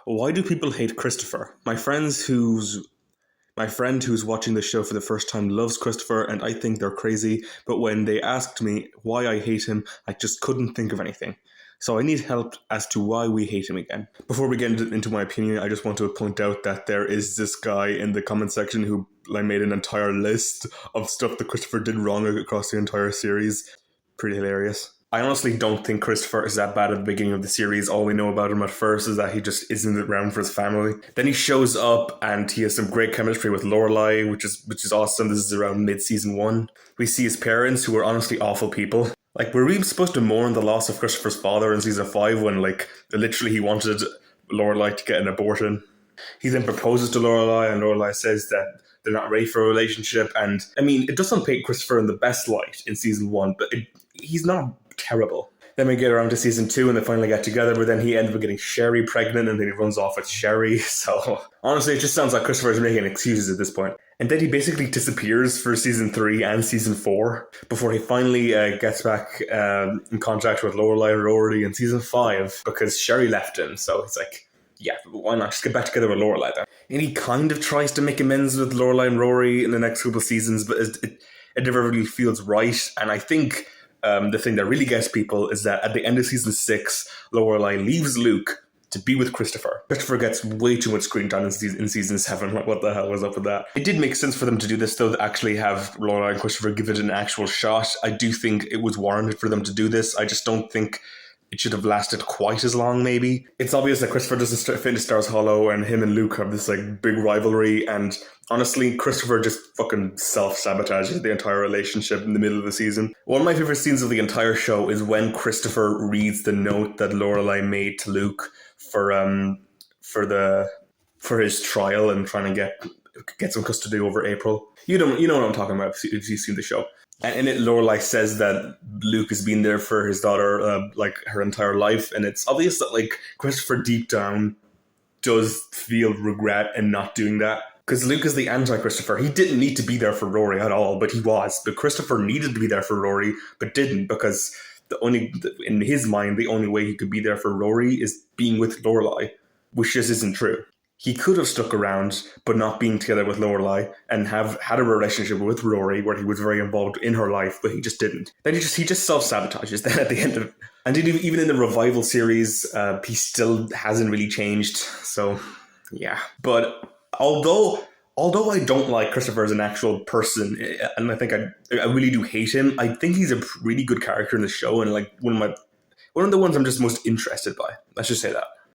Why do people hate Christopher? My friend who's watching the show for the first time loves Christopher, and I think they're crazy. But when they asked me why I hate him, I just couldn't think of anything. So I need help as to why we hate him again. Before we get into my opinion, I just want to point out that there is this guy in the comment section who made an entire list of stuff that Christopher did wrong across the entire series. Pretty hilarious. I honestly don't think Christopher is that bad at the beginning of the series. All we know about him at first is that he just isn't around for his family. Then he shows up and he has some great chemistry with Lorelai, which is awesome. This is around mid-season 1. We see his parents, who are honestly awful people. Like, were we supposed to mourn the loss of Christopher's father in season 5 when, like, literally he wanted Lorelai to get an abortion? He then proposes to Lorelai, and Lorelai says that they're not ready for a relationship. And, I mean, it doesn't paint Christopher in the best light in season 1, but he's not terrible. Then we get around to season 2 and they finally get together, but then he ends up getting Sherry pregnant and then he runs off with Sherry. So honestly, it just sounds like Christopher is making excuses at this point. And then he basically disappears for season 3 and season 4 before he finally gets back in contact with Lorelai and Rory in season 5 because Sherry left him. So it's like, yeah, why not just get back together with Lorelai then? And he kind of tries to make amends with Lorelai and Rory in the next couple of seasons, but it never really feels right. And I think the thing that really gets people is that at the end of season 6, Lorelai leaves Luke to be with Christopher. Christopher gets way too much screen time in season 7. Like, what the hell was up with that? It did make sense for them to do this, though, to actually have Lorelai and Christopher give it an actual shot. I do think it was warranted for them to do this. I just don't think it should have lasted quite as long, maybe. It's obvious that Christopher doesn't fit into Stars Hollow, and him and Luke have this like big rivalry, and honestly, Christopher just fucking self-sabotages the entire relationship in the middle of the season. One of my favorite scenes of the entire show is when Christopher reads the note that Lorelai made to Luke for his trial and trying to get some custody over April. You know what I'm talking about if you've seen the show. And in it, Lorelai says that Luke has been there for his daughter, like, her entire life. And it's obvious that, like, Christopher deep down does feel regret in not doing that. Because Luke is the anti-Christopher. He didn't need to be there for Rory at all, but he was. But Christopher needed to be there for Rory, but didn't, because in his mind, the only way he could be there for Rory is being with Lorelai, which just isn't true. He could have stuck around, but not being together with Lorelai, and have had a relationship with Rory where he was very involved in her life, but he just didn't. Then he just self-sabotages then at the end of it. And even in the revival series, he still hasn't really changed. So, yeah. But although I don't like Christopher as an actual person, and I think I really do hate him, I think he's a really good character in the show, and like one of the ones I'm just most interested by. Let's just say that.